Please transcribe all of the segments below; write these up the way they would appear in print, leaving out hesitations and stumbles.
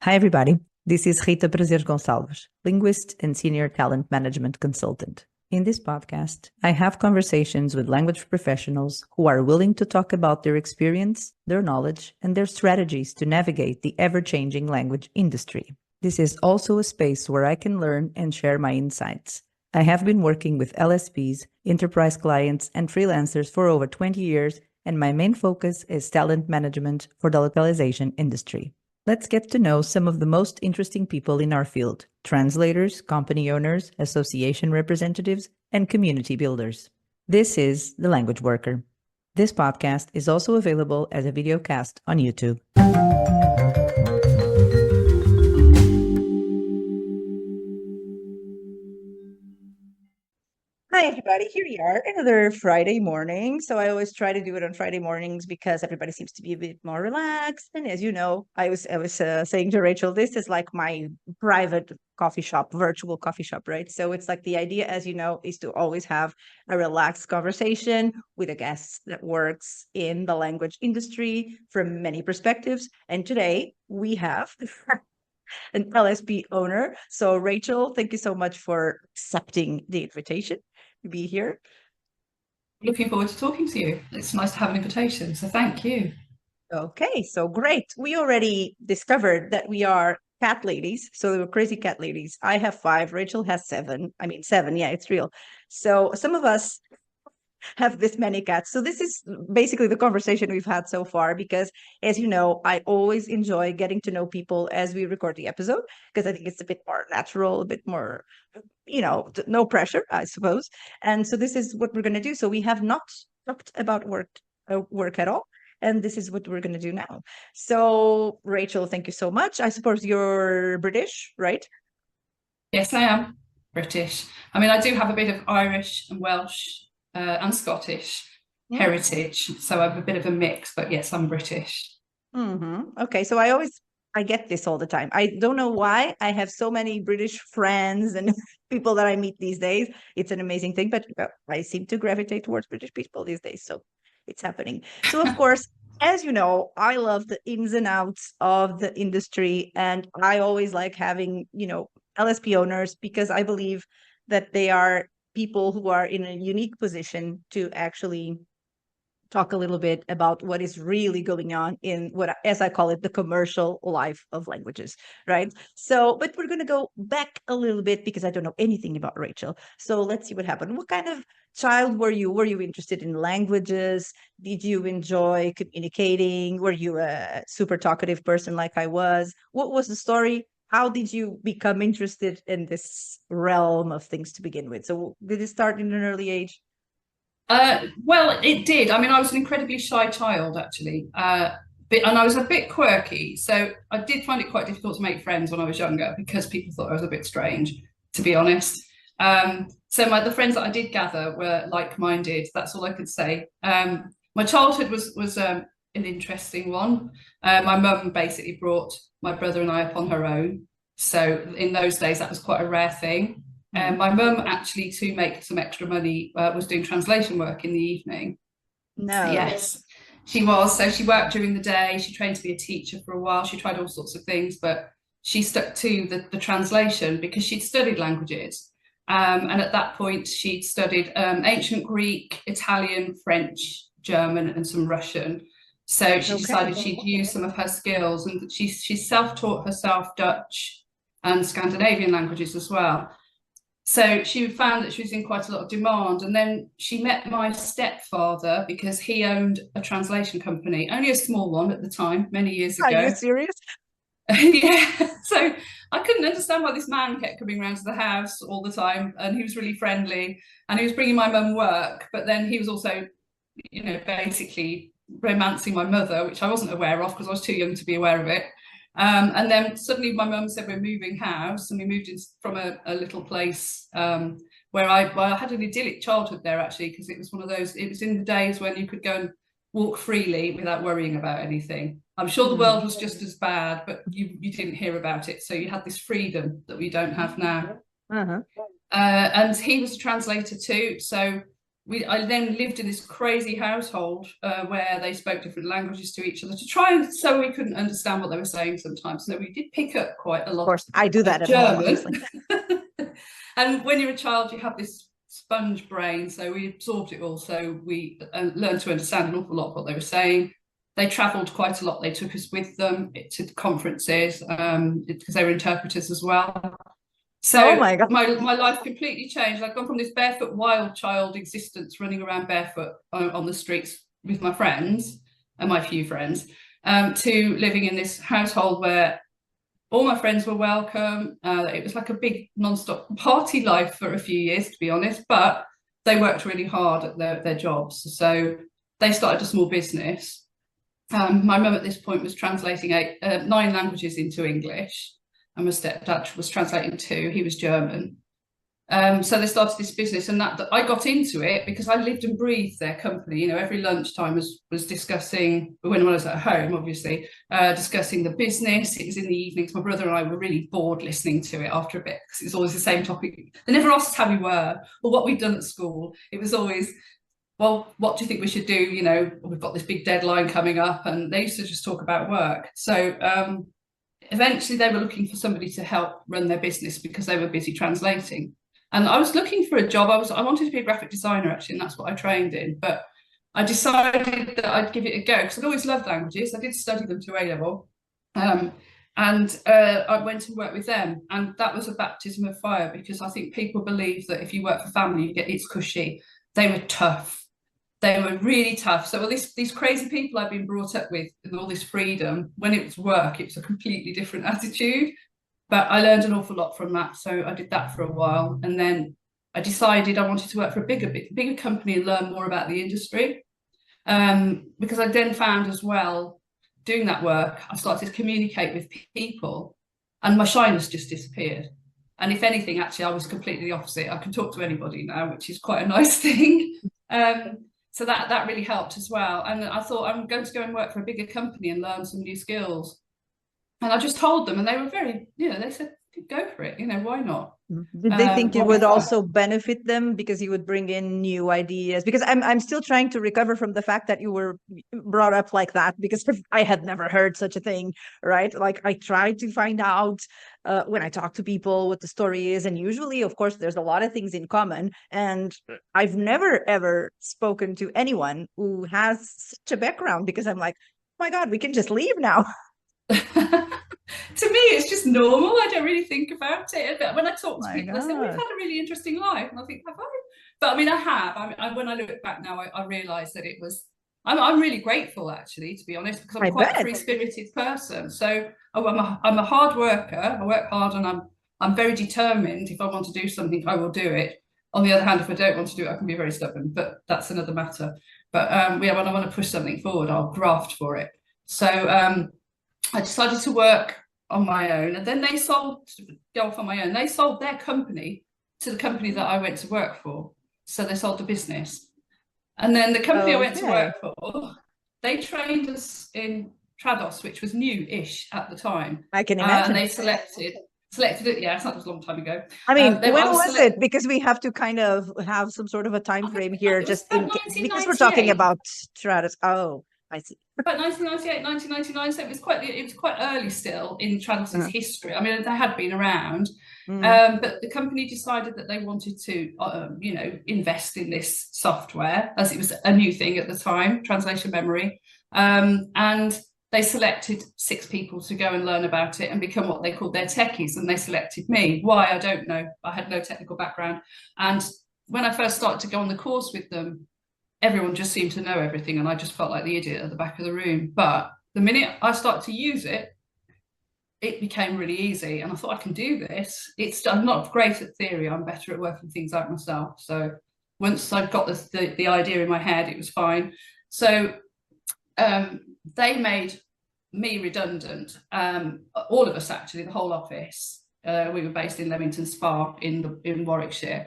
Hi, everybody. This is Rita Prazeres Gonçalves, linguist and senior talent management consultant. In this podcast, I have conversations with language professionals who are willing to talk about their experience, their knowledge, and their strategies to navigate the ever-changing language industry. This is also a space where I can learn and share my insights. I have been working with LSPs, enterprise clients, and freelancers for over 20 years, and my main focus is talent management for the localization industry. Let's get to know some of the most interesting people in our field: translators, company owners, association representatives, and community builders. This is The Language Worker. This podcast is also available as a video cast on YouTube. Hi, everybody. Here we are, another Friday morning. So I always try to do it on Friday mornings because everybody seems to be a bit more relaxed. And as you know, I was saying to Rachel, this is like my private coffee shop, virtual coffee shop, right? So it's like the idea, as you know, is to always have a relaxed conversation with a guest that works in the language industry from many perspectives. And today we have an LSP owner. So Rachel, thank you so much for accepting the invitation to be here. Looking forward to talking to you. It's nice to have an invitation, so thank you. Okay, so great. We already discovered that we are cat ladies. So we're crazy cat ladies. I have 5, Rachel has 7. I mean, 7, yeah, it's real. So some of us have this many cats. So this is basically the conversation we've had so far, because as you know, I always enjoy getting to know people as we record the episode, because I think it's a bit more natural, a bit more, no pressure, I suppose. And so this is what we're going to do. So we have not talked about work at all. And this is what we're going to do now. So, Rachel, thank you so much. I suppose you're British, right? Yes, I am British. I mean, I do have a bit of Irish and Welsh and Scottish heritage, so I'm a bit of a mix, but yes, I'm British. Okay, so I get this all the time. I don't know why I have so many British friends and people that I meet these days. It's an amazing thing, but I seem to gravitate towards British people these days, so it's happening. So of course, as you know, I love the ins and outs of the industry, and I always like having, LSP owners, because I believe that they are people who are in a unique position to actually talk a little bit about what is really going on in what, as I call it, the commercial life of languages, right? So, but we're going to go back a little bit because I don't know anything about Rachel. So let's see what happened. What kind of child were you? Were you interested in languages? Did you enjoy communicating? Were you a super talkative person like I was? What was the story? How did you become interested in this realm of things to begin with? So did it start in an early age? Well, it did. I mean, I was an incredibly shy child, actually, and I was a bit quirky. So I did find it quite difficult to make friends when I was younger because people thought I was a bit strange, to be honest. So the friends that I did gather were like-minded. That's all I could say. My childhood was an interesting one. My mum basically brought my brother and I up on her own. So in those days, that was quite a rare thing. My mum actually, to make some extra money, was doing translation work in the evening. No. Yes, she was. So she worked during the day. She trained to be a teacher for a while. She tried all sorts of things, but she stuck to the translation because she'd studied languages. And at that point, she'd studied ancient Greek, Italian, French, German, and some Russian. So she decided she'd use some of her skills, and she self-taught herself Dutch and Scandinavian languages as well. So she found that she was in quite a lot of demand. And then she met my stepfather because he owned a translation company, only a small one at the time, many years ago. Are you serious? Yeah. So I couldn't understand why this man kept coming around to the house all the time. And he was really friendly and he was bringing my mum work. But then he was also, basically romancing my mother, which I wasn't aware of because I was too young to be aware of it. And then suddenly my mum said we're moving house, and we moved in from a little place where I had an idyllic childhood there, actually, because it was one of those, it was in the days when you could go and walk freely without worrying about anything. I'm sure the world was just as bad, but you didn't hear about it. So you had this freedom that we don't have now. And he was a translator too. So I then lived in this crazy household where they spoke different languages to each other to try and so we couldn't understand what they were saying sometimes. So we did pick up quite a lot. Of course, I do that of at home, German. honestly. And when you're a child, you have this sponge brain, so we absorbed it all. So we learned to understand an awful lot of what they were saying. They travelled quite a lot. They took us with them to conferences because they were interpreters as well. So Oh my God. my life completely changed. I've gone from this barefoot wild child existence, running around barefoot on the streets with my friends and my few friends, to living in this household where all my friends were welcome. It was like a big non-stop party life for a few years, to be honest, but they worked really hard at their jobs. So they started a small business. My mum at this point was translating 9 languages into English, and my stepdad was translating 2. He was German. So they started this business, and that I got into it because I lived and breathed their company. You know, every lunchtime was discussing, when I was at home, obviously, discussing the business. It was in the evenings. My brother and I were really bored listening to it after a bit because it's always the same topic. They never asked us how we were or what we'd done at school. It was always, well, what do you think we should do? You know, we've got this big deadline coming up, and they used to just talk about work. So eventually they were looking for somebody to help run their business because they were busy translating. And I was looking for a job. I wanted to be a graphic designer, actually, and that's what I trained in. But I decided that I'd give it a go because I'd always loved languages. I did study them to A-level. And I went to work with them. And that was a baptism of fire because I think people believe that if you work for family, you get it's cushy. They were tough. They were really tough. So these crazy people I've been brought up with all this freedom, when it was work, it was a completely different attitude. But I learned an awful lot from that. So I did that for a while. And then I decided I wanted to work for a bigger company and learn more about the industry. Because I then found as well, doing that work, I started to communicate with people and my shyness just disappeared. And if anything, actually, I was completely the opposite. I can talk to anybody now, which is quite a nice thing. So that really helped as well. And I thought, I'm going to go and work for a bigger company and learn some new skills. And I just told them, and they were very, they said, go for it, why not? Did they think it would also benefit them because you would bring in new ideas? Because I'm still trying to recover from the fact that you were brought up like that, because I had never heard such a thing, right? Like I tried to find out when I talk to people what the story is. And usually, of course, there's a lot of things in common. And I've never, ever spoken to anyone who has such a background because I'm like, oh my God, we can just leave now. To me, it's just normal. I don't really think about it. But when I talk to people, I say, we've had a really interesting life. And I think, have I? But I mean, I have. When I look back now, I realise that it was, I'm really grateful, actually, to be honest, because I'm quite a free-spirited person. So I'm a hard worker. I work hard and I'm very determined. If I want to do something, I will do it. On the other hand, if I don't want to do it, I can be very stubborn, but that's another matter. But when I want to push something forward, I'll graft for it. So I decided to work on my own, and then they go off on my own. They sold their company to the company that I went to work for. So they sold the business. And then the company I went to work for, they trained us in Trados, which was new-ish at the time. I can imagine. And they selected it. Yeah, it's not just a long time ago. I mean, when was it? Because we have to kind of have some sort of a time frame here, just in case, because we're talking about Trados. Oh, I see. About 1998, 1999, so it was quite early still in Trados's history. I mean, they had been around, but the company decided that they wanted to, invest in this software, as it was a new thing at the time, translation memory, and they selected 6 people to go and learn about it and become what they called their techies, and they selected me. Why, I don't know. I had no technical background, and when I first started to go on the course with them, everyone just seemed to know everything, and I just felt like the idiot at the back of the room. But the minute I started to use it, it became really easy, and I thought, I can do this. I'm not great at theory. I'm better at working things out myself. So once I've got the idea in my head, it was fine. So they made me redundant. All of us, actually, the whole office. We were based in Leamington Spa in Warwickshire.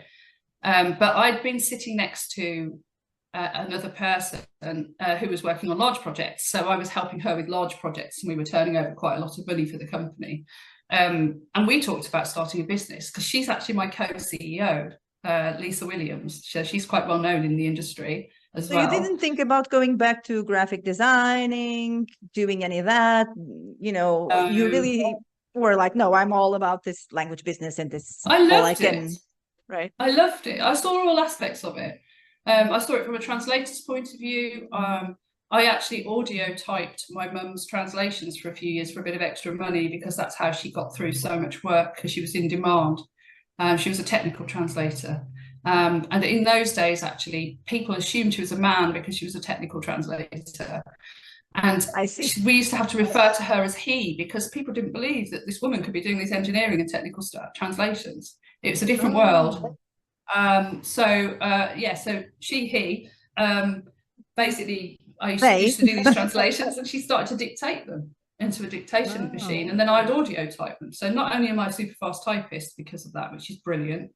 But I'd been sitting next to another person who was working on large projects. So I was helping her with large projects, and we were turning over quite a lot of money for the company. And we talked about starting a business because she's actually my co-CEO. Lisa Williams. She's quite well known in the industry as So well. you didn't think about going back to graphic designing, doing any of that? You really were like, no, I'm all about this language business and this I all I loved can, it. right? I loved it. I saw all aspects of it. I saw it from a translator's point of view. I actually audio typed my mum's translations for a few years for a bit of extra money, because that's how she got through so much work, because she was in demand. She was a technical translator. And in those days, actually, people assumed she was a man because she was a technical translator. And I see. we used to have to refer to her as he, because people didn't believe that this woman could be doing these engineering and technical stuff, translations. It was a different world. So she, he, basically, I used to do these translations, and she started to dictate them into a dictation machine, and then I'd audio type them. So not only am I a super fast typist because of that, which is brilliant,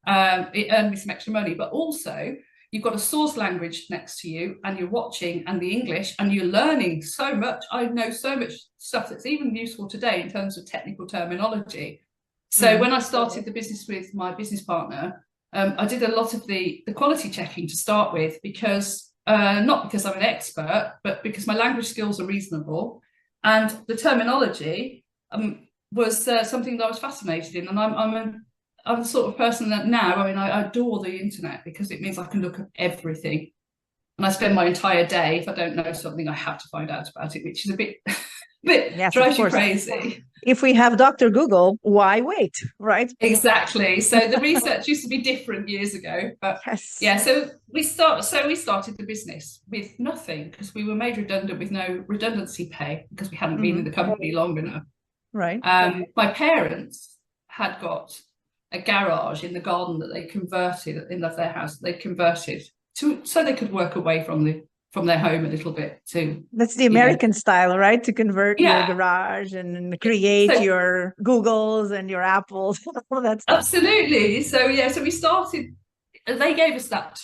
it earned me some extra money, but also you've got a source language next to you, and you're watching, and the English, and you're learning so much. I know so much stuff that's even useful today in terms of technical terminology. So when I started the business with my business partner, I did a lot of the quality checking to start with, because not because I'm an expert, but because my language skills are reasonable, and the terminology was something that I was fascinated in. And I'm the sort of person that now, I adore the internet, because it means I can look at everything. And I spend my entire day, if I don't know something, I have to find out about it, which is a bit Yes, drives you crazy. If we have Dr. Google, why wait, right? Exactly. So the research used to be different years ago, but yes. Yeah. So we started the business with nothing, because we were made redundant with no redundancy pay, because we hadn't been in the company long enough. Right. My parents had got a garage in the garden that they converted in their house. They converted so they could work away from their home a little bit too. That's the American style, right? To convert your Yeah. garage and create your Googles and your Apples, all that stuff. Absolutely. So we started. They gave us that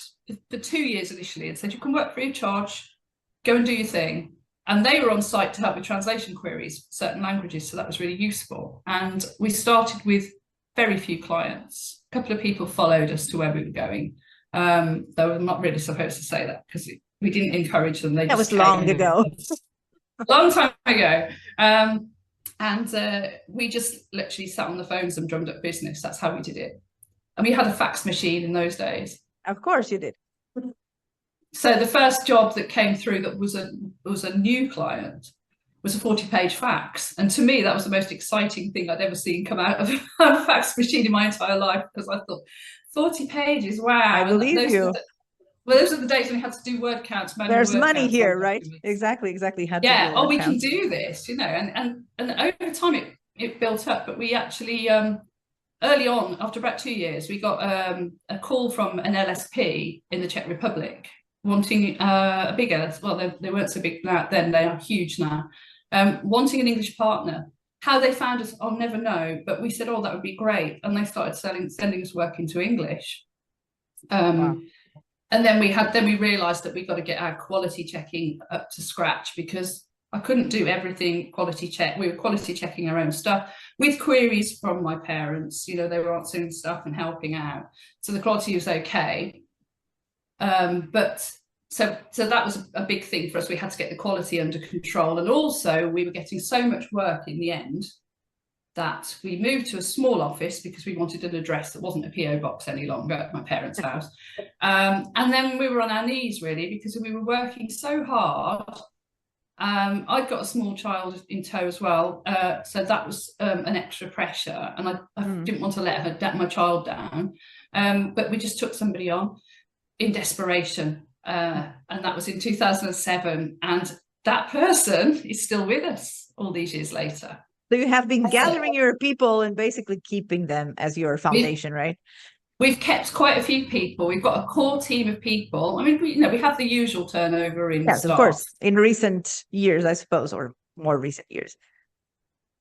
for 2 years initially, and said you can work free of charge, go and do your thing. And they were on site to help with translation queries for certain languages, so that was really useful. And we started with very few clients. A couple of people followed us to where we were going. Though I'm not really supposed to say that, because we didn't encourage them. That was long ago. Long time ago. And we just literally sat on the phones and drummed up business. That's how we did it. And we had a fax machine in those days. Of course you did. So the first job that came through that was a new client was a 40-page fax. And to me, that was the most exciting thing I'd ever seen come out of a fax machine in my entire life, because I thought, 40 pages, wow. I believe you. Those are the days when we had to do word counts. There's money here, right? Exactly. Yeah. We can do this, and over time it built up. But we actually, early on, after about 2 years, we got a call from an LSP in the Czech Republic wanting a bigger, well, they weren't so big then, they are huge now, wanting an English partner. How they found us, I'll never know, but we said, oh, that would be great. And they started sending us work into English. Wow. And then we realized that we got to get our quality checking up to scratch, because I couldn't do everything quality check. We were quality checking our own stuff with queries from my parents. They were answering stuff and helping out. So the quality was okay. But so that was a big thing for us. We had to get the quality under control. And also we were getting so much work in the end that we moved to a small office, because we wanted an address that wasn't a PO box any longer at my parents' house. And then we were on our knees, really, because we were working so hard. I'd got a small child in tow as well, so that was an extra pressure, and I didn't want to let my child down. But we just took somebody on in desperation, and that was in 2007, and that person is still with us all these years later. So you have been gathering your people and basically keeping them as your foundation, right? We've kept quite a few people. We've got a core team of people. I mean, we have the usual turnover in yes, staff. Of course, in recent years, I suppose, or more recent years.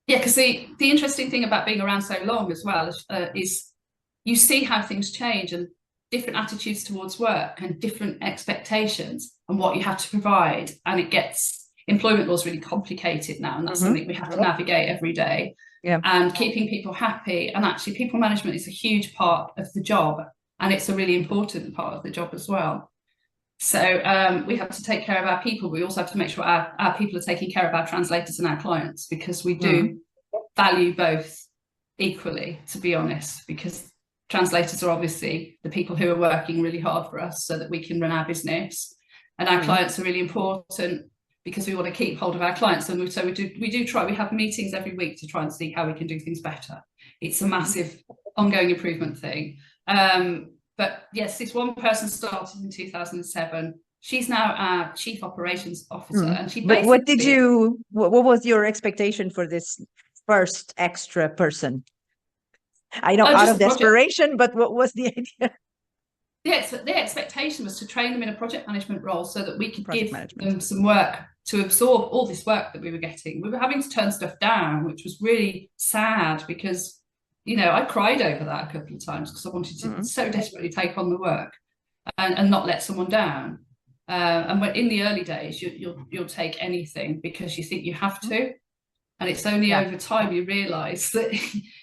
Yeah, because the interesting thing about being around so long as well is you see how things change, and different attitudes towards work, and different expectations, and what you have to provide. And employment law is really complicated now, and that's something we have to navigate every day. Yeah. And keeping people happy, and actually people management is a huge part of the job. and it's a really important part of the job as well. So we have to take care of our people. We also have to make sure our people are taking care of our translators and our clients, because we do value both equally, to be honest, because translators are obviously the people who are working really hard for us so that we can run our business, and our clients are really important because we want to keep hold of our clients. And we do try. We have meetings every week to try and see how we can do things better. It's a massive ongoing improvement thing. But yes, this one person started in 2007. She's now our chief operations officer, and she But what was your expectation for this first extra person? I know out of desperation, but what was the idea? The expectation was to train them in a project management role so that we could give them some work to absorb all this work that we were getting. We were having to turn stuff down, which was really sad, because I cried over that a couple of times because I wanted to so desperately take on the work and not let someone down. And when in the early days, you'll take anything because you think you have to. And it's only over time you realise that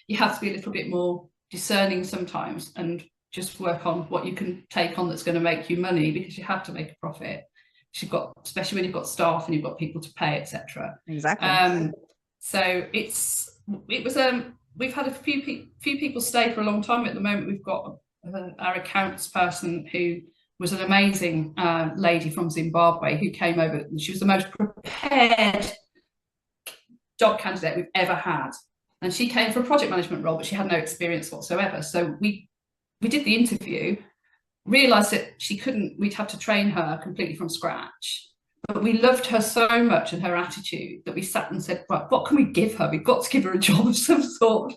you have to be a little bit more discerning sometimes and just work on what you can take on that's going to make you money, because you have to make a profit. Especially when you've got staff and you've got people to pay, etc. Exactly. So we've had a few people stay for a long time. At the moment, we've got our accounts person, who was an amazing lady from Zimbabwe, who came over, and she was the most prepared job candidate we've ever had. And she came for a project management role, but she had no experience whatsoever. So we did the interview, realised that we'd have to train her completely from scratch. But we loved her so much and her attitude that we sat and said, right, what can we give her? We've got to give her a job of some sort.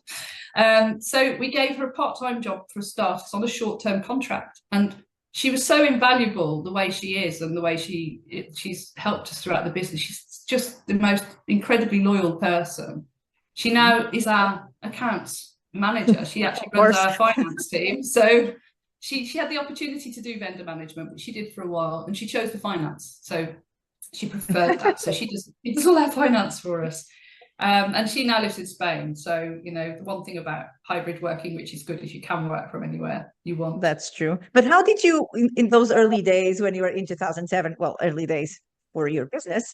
So we gave her a part-time job for a start. It's on a short-term contract. And she was so invaluable, the way she is and the way she's helped us throughout the business. She's just the most incredibly loyal person. She now is our accounts manager. She actually runs our finance team. So she had the opportunity to do vendor management, which she did for a while, and she chose the finance. So she preferred that. So she does all our finance for us. And she now lives in Spain. So, the one thing about hybrid working, which is good, is you can work from anywhere you want. That's true. But how did you, in those early days when you were in 2007, early days for your business,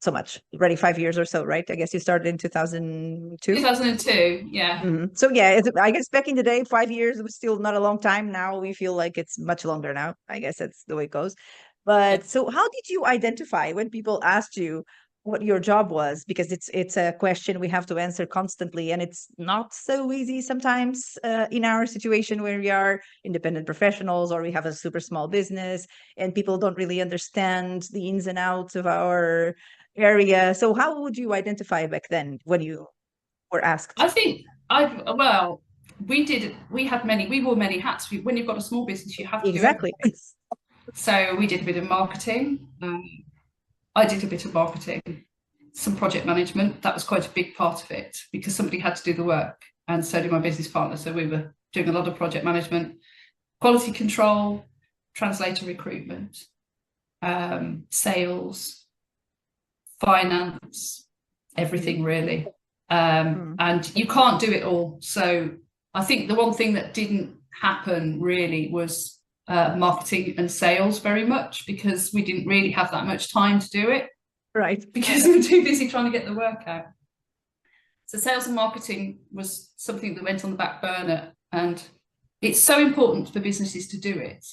so much, already 5 years or so, right? I guess you started in 2002? 2002, yeah. So I guess back in the day, 5 years was still not a long time. Now we feel like it's much longer now. I guess that's the way it goes. But so how did you identify when people asked you what your job was? Because it's a question we have to answer constantly, and it's not so easy sometimes in our situation where we are independent professionals or we have a super small business and people don't really understand the ins and outs of our area. So how would you identify back then when you were asked? I think we wore many hats. When you've got a small business, you have to exactly. do everything. So we did a bit of marketing. I did a bit of marketing, some project management. That was quite a big part of it because somebody had to do the work, and so did my business partner. So we were doing a lot of project management, quality control, translator recruitment, sales, finance, everything really. And you can't do it all. So I think the one thing that didn't happen really was marketing and sales very much, because we didn't really have that much time to do it. Right. Because we were too busy trying to get the work out. So sales and marketing was something that went on the back burner, and it's so important for businesses to do it.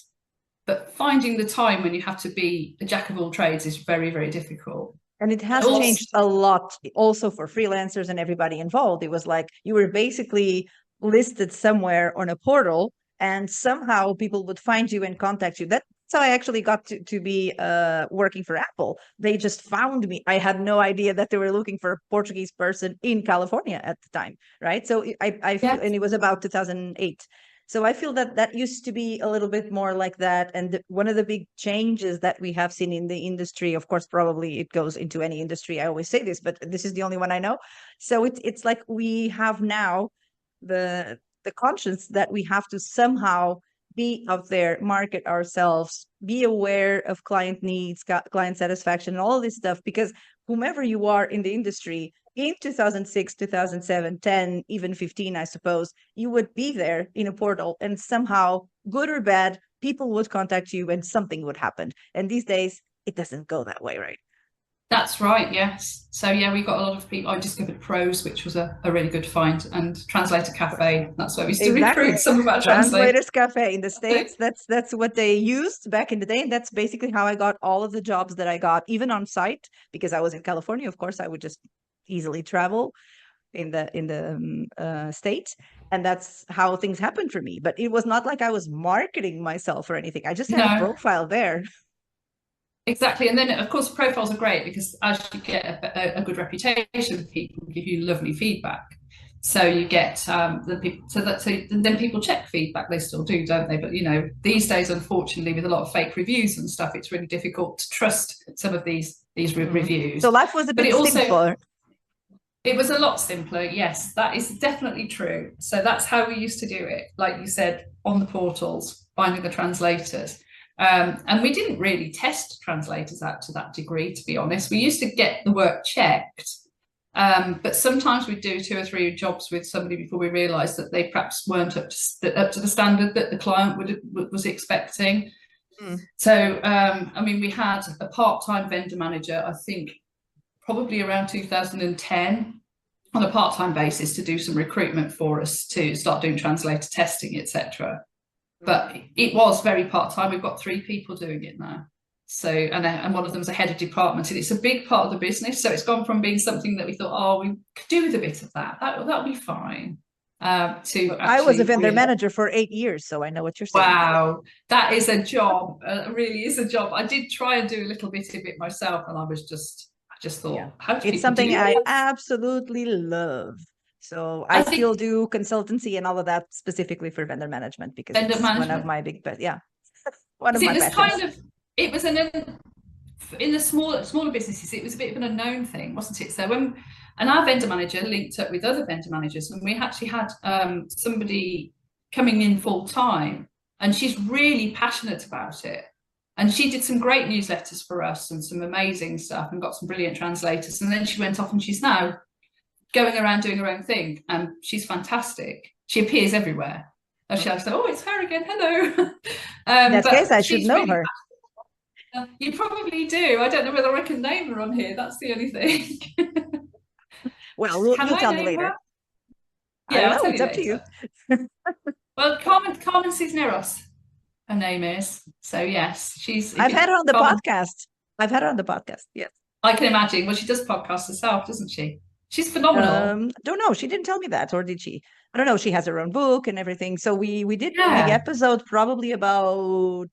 But finding the time when you have to be a jack of all trades is very, very difficult. And it has changed a lot also for freelancers and everybody involved. It was like you were basically listed somewhere on a portal, and somehow people would find you and contact you. That's how I actually got to be working for Apple. They just found me. I had no idea that they were looking for a Portuguese person in California at the time, right? So I feel, and it was about 2008. So I feel that used to be a little bit more like that. And one of the big changes that we have seen in the industry, of course, probably it goes into any industry. I always say this, but this is the only one I know. So it's like we have now the conscience that we have to somehow be out there, market ourselves, be aware of client needs, client satisfaction, and all this stuff, because whomever you are in the industry, in 2006, 2007, 10, even 15, I suppose, you would be there in a portal and somehow good or bad, people would contact you and something would happen. And these days, it doesn't go that way, right? That's right, yes. So yeah, we got a lot of people. I discovered Pros, which was a really good find, and Translator Cafe. That's where we used to Exactly. recruit some of our translators. Translators Cafe in the States. That's what they used back in the day. And that's basically how I got all of the jobs that I got, even on site, because I was in California. Of course, I would just easily travel in the state. And that's how things happened for me. But it was not like I was marketing myself or anything. I just had a No, profile there. exactly. And then, of course, profiles are great because as you get a good reputation, people give you lovely feedback. So you get the people, so then people check feedback. They still do, don't they? But these days, unfortunately, with a lot of fake reviews and stuff, it's really difficult to trust some of these reviews. So life was a bit simpler. It was a lot simpler. Yes, that is definitely true. So that's how we used to do it. Like you said, on the portals, finding the translators. And we didn't really test translators out to that degree, to be honest. We used to get the work checked. But sometimes we'd do 2 or 3 jobs with somebody before we realised that they perhaps weren't up to the standard that the client was expecting. So, we had a part-time vendor manager, I think, probably around 2010 on a part-time basis to do some recruitment for us to start doing translator testing, etc. But it was very part-time. We've got 3 people doing it now. So, and one of them's a head of department, and it's a big part of the business. So it's gone from being something that we thought, we could do with a bit of that. That'll be fine. To I was a vendor manager for 8 years, so I know what you're saying. Wow, that is a job. Really is a job. I did try and do a little bit of it myself, and I just thought, how do it's something I absolutely love. So I still do consultancy and all of that specifically for vendor management because it's one of my big, one of my passions. It was in the smaller businesses, it was a bit of an unknown thing, wasn't it? So our vendor manager linked up with other vendor managers, and we actually had somebody coming in full time, and she's really passionate about it. And she did some great newsletters for us and some amazing stuff and got some brilliant translators. And then she went off and she's now going around doing her own thing. And she's fantastic. She appears everywhere. I say, it's her again. Hello. In that case, I should know her. You probably do. I don't know whether I can name her on here. That's the only thing. Well, you'll tell me later. Yeah, I'll tell it's up to you. Well, Carmen Cisneros, her name is. So yes, I've had her on the podcast. Yes. I can imagine. Well, she does podcasts herself, doesn't she? She's phenomenal. Don't know. She didn't tell me that, or did she? I don't know. She has her own book and everything. So we did the episode probably about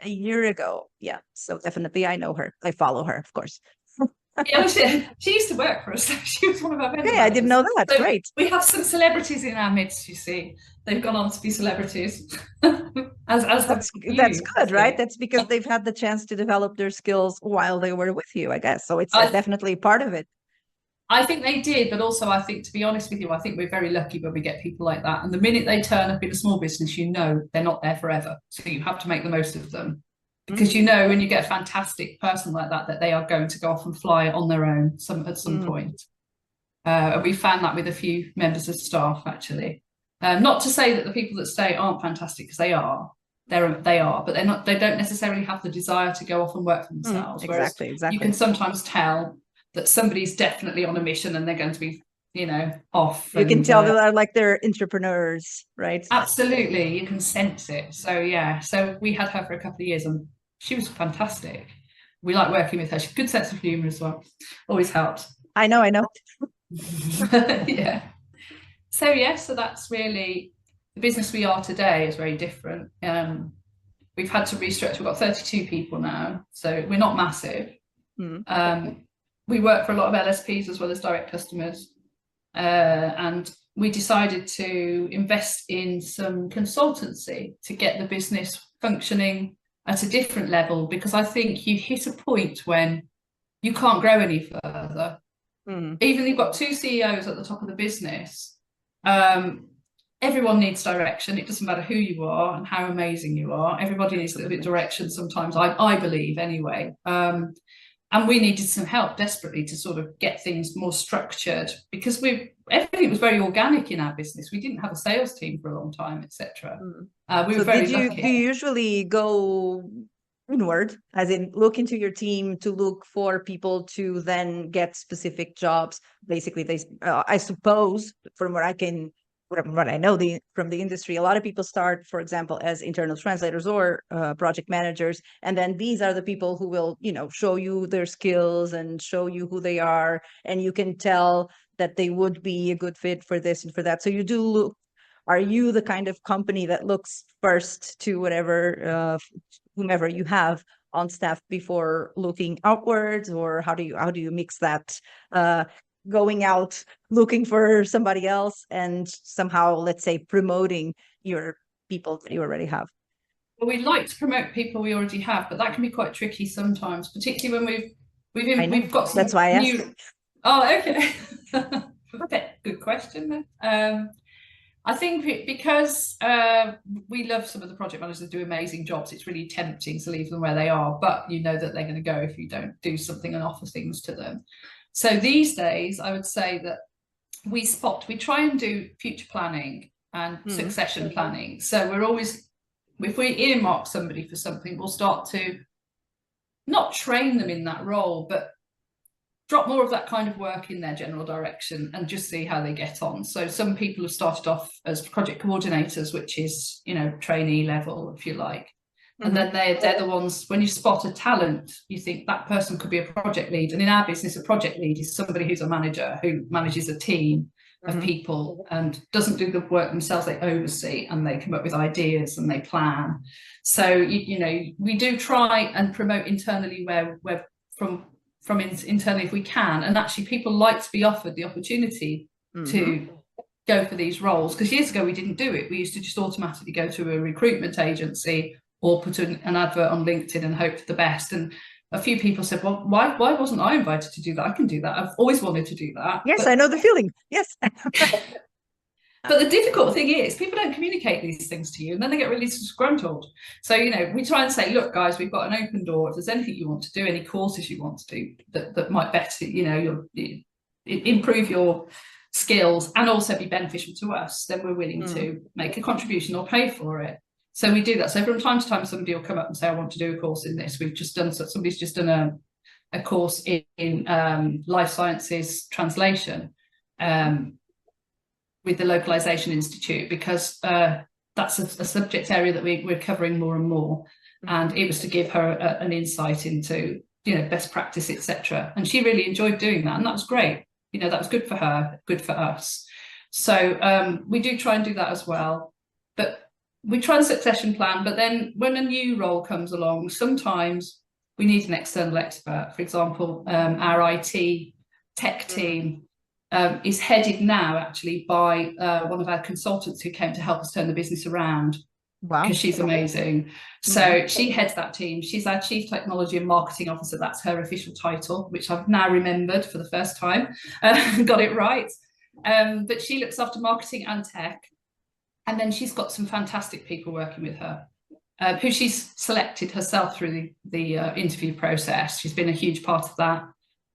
a year ago. Yeah. So definitely I know her. I follow her, of course. Yeah, she used to work for us. She was one of our vendors. Yeah, I didn't know that. So great. We have some celebrities in our midst, you see. They've gone on to be celebrities. That's good, right? That's because they've had the chance to develop their skills while they were with you, I guess. So it's definitely part of it. I think they did, but also I think, to be honest with you, I think we're very lucky when we get people like that. And the minute they turn up in a small business, they're not there forever. So you have to make the most of them. Because when you get a fantastic person like that they are going to go off and fly on their own at some point. And we found that with a few members of staff, actually. Not to say that the people that stay aren't fantastic, because they are. They are, but they don't necessarily have the desire to go off and work for themselves. Exactly. You can sometimes tell that somebody's definitely on a mission and they're going to be, off. You can tell they're entrepreneurs, right? Absolutely. You can sense it. So, yeah. So we had her for a couple of years and she was fantastic. We like working with her. She has a good sense of humour as well. Always helps. I know. Yeah. So that's really the business we are today is very different. We've had to restructure. We've got 32 people now, so we're not massive. We work for a lot of LSPs as well as direct customers, and we decided to invest in some consultancy to get the business functioning at a different level, because I think you hit a point when you can't grow any further. Even if you've got 2 CEOs at the top of the business, everyone needs direction. It doesn't matter who you are and how amazing you are. Everybody needs a little bit of direction sometimes, I believe anyway. And we needed some help desperately to sort of get things more structured, because everything was very organic in our business. We didn't have a sales team for a long time, etc. We were So very do lucky. you usually go inward, as in look into your team to look for people to then get specific jobs? Basically, I suppose from what I know from the industry, a lot of people start, for example, as internal translators or project managers, and then these are the people who will, show you their skills and show you who they are, and you can tell that they would be a good fit for this and for that. So you do look. Are you the kind of company that looks first to whomever you have on staff before looking outwards, or how do you mix that? Going out looking for somebody else and somehow, let's say, promoting your people that you already have? Well, we like to promote people we already have, but that can be quite tricky sometimes, particularly when we've got some That's why I asked. new. Oh, okay. Good question then. I think because we love some of the project managers that do amazing jobs, it's really tempting to leave them where they are, but you know that they're going to go if you don't do something and offer things to them. So these days, I would say that we try and do future planning and succession planning. So we're always, if we earmark somebody for something, we'll start to not train them in that role, but drop more of that kind of work in their general direction and just see how they get on. So some people have started off as project coordinators, which is, trainee level, if you like. And then they're the ones, when you spot a talent, you think that person could be a project lead. And in our business, a project lead is somebody who's a manager who manages a team of people and doesn't do the work themselves. They oversee and they come up with ideas and they plan. So, we do try and promote internally where from internally if we can, and actually people like to be offered the opportunity to go for these roles, because years ago we didn't do it. We used to just automatically go to a recruitment agency or put an advert on LinkedIn and hope for the best. And a few people said, well, why wasn't I invited to do that? I can do that. I've always wanted to do that. Yes, I know the feeling. Yes. But the difficult thing is people don't communicate these things to you, and then they get really disgruntled. So, we try and say, look, guys, we've got an open door. If there's anything you want to do, any courses you want to do that might better, improve your skills and also be beneficial to us, then we're willing to make a contribution or pay for it. So we do that. So from time to time, somebody will come up and say, I want to do a course in this. Somebody's just done a course in life sciences translation. With the Localization Institute, because that's a subject area that we're covering more and more, and it was to give her an insight into best practice, etc. And she really enjoyed doing that, and that was great. That was good for her, good for us. So we do try and do that as well, but we try and succession plan. But then when a new role comes along, sometimes we need an external expert. For example, our IT tech team is headed now actually by one of our consultants who came to help us turn the business around. Wow. Because she's amazing. So she heads that team. She's our Chief Technology and Marketing Officer. That's her official title, which I've now remembered for the first time. Got it right. But she looks after marketing and tech. And then she's got some fantastic people working with her, who she's selected herself through the interview process. She's been a huge part of that.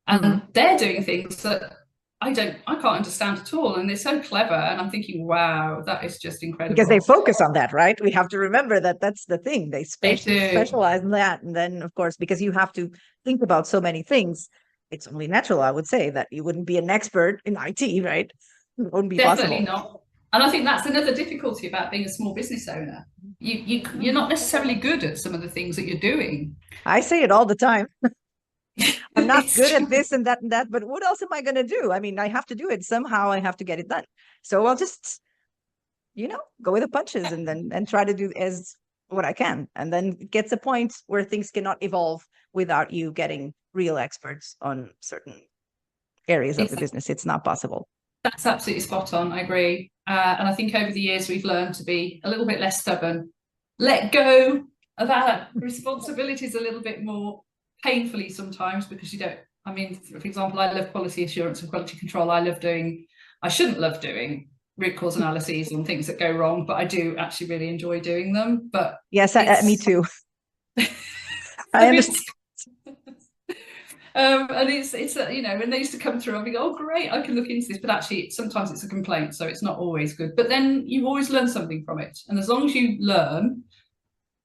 And they're doing things that I can't understand at all. And they're so clever. And I'm thinking, wow, that is just incredible. Because they focus on that, right? We have to remember that that's the thing. They specialize in that. And then, of course, because you have to think about so many things, it's only natural, I would say, that you wouldn't be an expert in IT, right? It wouldn't be Definitely possible. Not. And I think that's another difficulty about being a small business owner. You're not necessarily good at some of the things that you're doing. I say it all the time. I'm not good at this and that, but what else am I going to do? I mean, I have to do it. Somehow I have to get it done. So I'll just, go with the punches and try to do as what I can. And then it gets a point where things cannot evolve without you getting real experts on certain areas of the business. It's not possible. That's absolutely spot on. I agree. And I think over the years, we've learned to be a little bit less stubborn, let go of our responsibilities a little bit more painfully sometimes, because for example, I love quality assurance and quality control. I shouldn't love doing root cause analyses on things that go wrong, but I do actually really enjoy doing them. But yes, me too. I understand. And it's when they used to come through, I'd be, oh great, I can look into this, but actually sometimes it's a complaint, so it's not always good. But then you always learn something from it, and as long as you learn,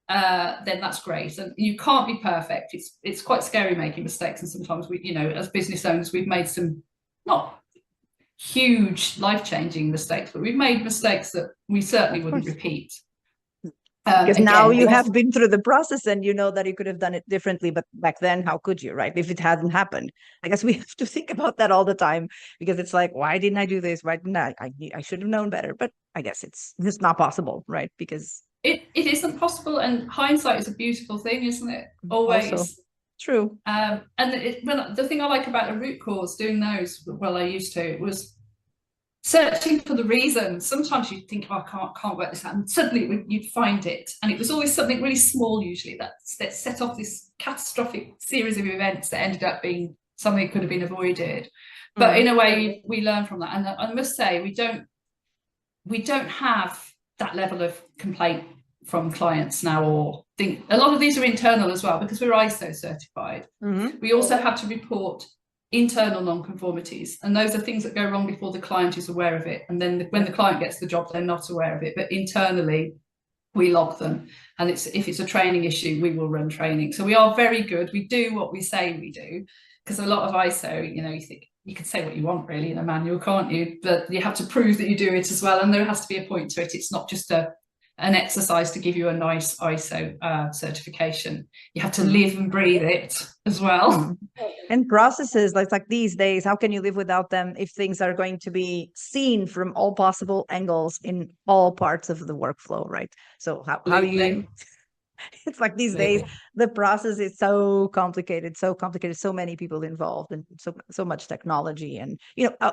then that's great. And you can't be perfect. It's quite scary making mistakes, and sometimes we, as business owners, we've made some not huge life-changing mistakes, but we've made mistakes that we certainly wouldn't repeat. Because now you have been through the process and you know that you could have done it differently, but back then, how could you, right? If it hadn't happened. I guess we have to think about that all the time, because it's like, why didn't I do this? Why didn't I should have known better, but I guess it's just not possible, right? Because it isn't possible, and hindsight is a beautiful thing, isn't it? Always. Also, true. And the thing I like about a root cause, doing those, well, I used to, it was searching for the reason. Sometimes you think, oh, I can't work this out, and suddenly you'd find it, and it was always something really small, usually, that set off this catastrophic series of events that ended up being something that could have been avoided. But in a way, we learn from that, and I must say, we don't have that level of complaint from clients now, or think a lot of these are internal as well, because we're ISO certified. We also have to report internal non-conformities, and those are things that go wrong before the client is aware of it, and then when the client gets the job, they're not aware of it, but internally we log them. And if it's a training issue, we will run training. So we are very good. We do what we say we do, because a lot of ISO, you think you can say what you want really in a manual, can't you? But you have to prove that you do it as well, and there has to be a point to it. It's not just an exercise to give you a nice ISO certification. You have to live and breathe it as well. And processes like these days, how can you live without them if things are going to be seen from all possible angles in all parts of the workflow, right? So how do you... It's like these days, the process is so complicated, so many people involved, and so much technology. And,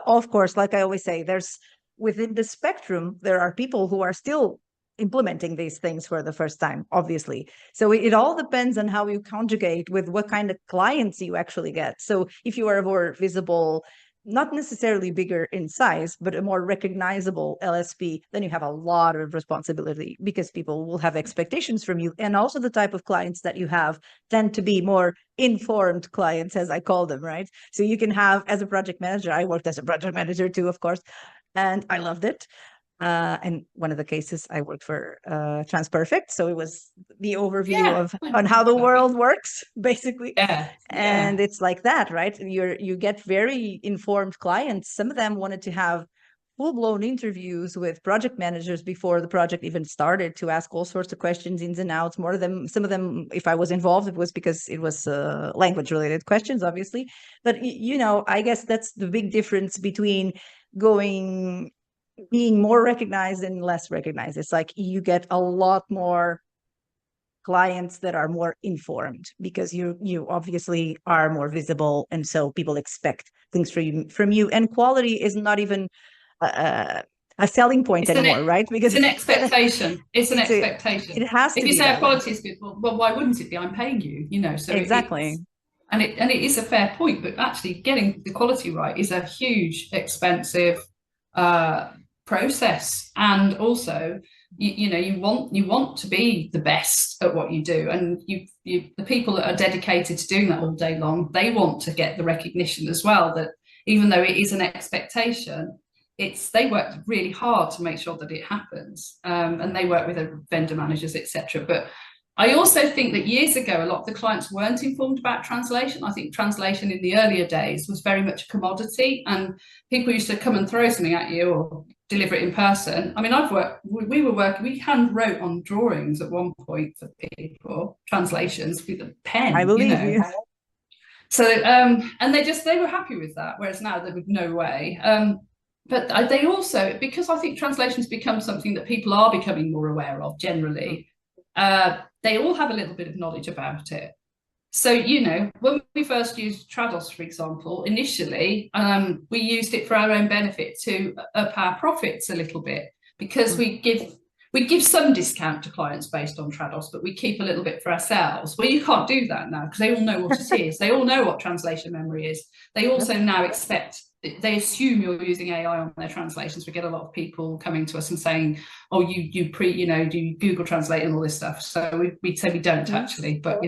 of course, like I always say, there's within the spectrum, there are people who are still implementing these things for the first time, obviously. So it all depends on how you conjugate with what kind of clients you actually get. So if you are a more visible, not necessarily bigger in size, but a more recognizable LSP, then you have a lot of responsibility, because people will have expectations from you. And also the type of clients that you have tend to be more informed clients, as I call them, right? So you can have, as a project manager, I worked as a project manager too, of course, and I loved it. And one of the cases I worked for TransPerfect, so it was the overview on how the world works, basically. And it's like that, right? You get very informed clients. Some of them wanted to have full-blown interviews with project managers before the project even started, to ask all sorts of questions, ins and outs. Some of them, if I was involved, it was because it was language-related questions, obviously. But I guess that's the big difference between being more recognized and less recognized. It's like you get a lot more clients that are more informed, because you obviously are more visible, and so people expect things from you. And quality is not even a selling point anymore, right? Because it's an expectation. It's an expectation. It has to be. If you say quality is good, well, why wouldn't it be? I'm paying you, So exactly. And it is a fair point, but actually getting the quality right is a huge, expensive process. And also, you want to be the best at what you do, and the people that are dedicated to doing that all day long, they want to get the recognition as well, that even though it is an expectation, they work really hard to make sure that it happens, and they work with their vendor managers, etc. But I also think that years ago, a lot of the clients weren't informed about translation. I think translation in the earlier days was very much a commodity, and people used to come and throw something at you or deliver it in person. I mean, we hand wrote on drawings at one point for people, translations with a pen. I believe you. So, and they were happy with that, whereas now there was no way. But they also, because I think translations become something that people are becoming more aware of generally, they all have a little bit of knowledge about it. So, when we first used Trados, for example, initially, we used it for our own benefit to up our profits a little bit, because we give some discount to clients based on Trados, but we keep a little bit for ourselves. Well, you can't do that now, because they all know what it is. They all know what translation memory is. They also now they assume you're using AI on their translations. We get a lot of people coming to us and saying, oh, do you Google Translate and all this stuff. So we say we don't actually, but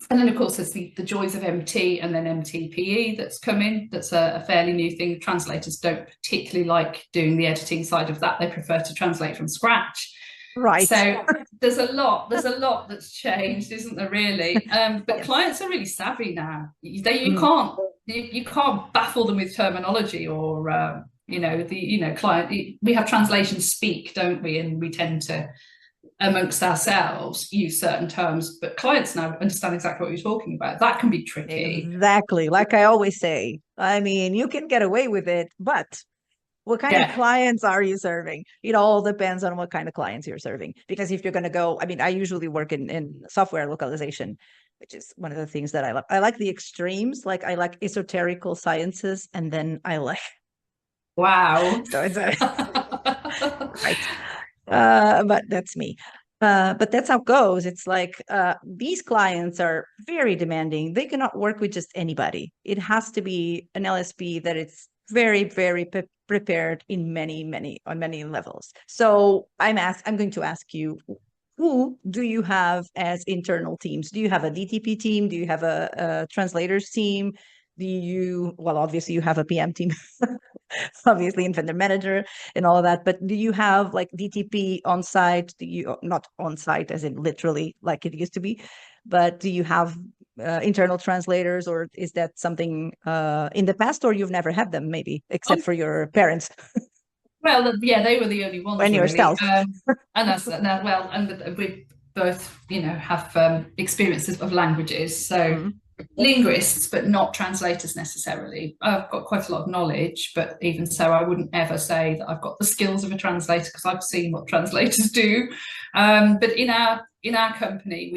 And then, of course, there's the joys of MT and then MTPE that's come in. That's a fairly new thing. Translators don't particularly like doing the editing side of that. They prefer to translate from scratch. Right. So there's a lot that's changed, isn't there, really? But clients are really savvy now. You can't baffle them with terminology or client. We have translation speak, don't we? And we tend to, amongst ourselves, use certain terms, but clients now understand exactly what you're talking about. That can be tricky. Exactly. Like I always say, I mean, you can get away with it, but what kind of clients are you serving? It all depends on what kind of clients you're serving. Because if you're going to go, I mean, I usually work in software localization, which is one of the things that I love. I like the extremes, like I like esoterical sciences, and then I like wow. So it's right. But that's me. But that's how it goes. It's like these clients are very demanding. They cannot work with just anybody. It has to be an LSP that it's very, very prepared in on many levels. So I'm going to ask you, who do you have as internal teams? Do you have a DTP team? Do you have a translators team? Well, obviously you have a PM team, obviously, and vendor manager and all of that. But do you have like DTP on site? Not on site as in literally like it used to be, but do you have internal translators, or is that something in the past, or you've never had them maybe, except for your parents? Well, yeah, they were the only ones. And really. yourself. And that's well, and we both, have experiences of languages. So linguists, but not translators necessarily. I've got quite a lot of knowledge, but even so, I wouldn't ever say that I've got the skills of a translator because I've seen what translators do. But in our company,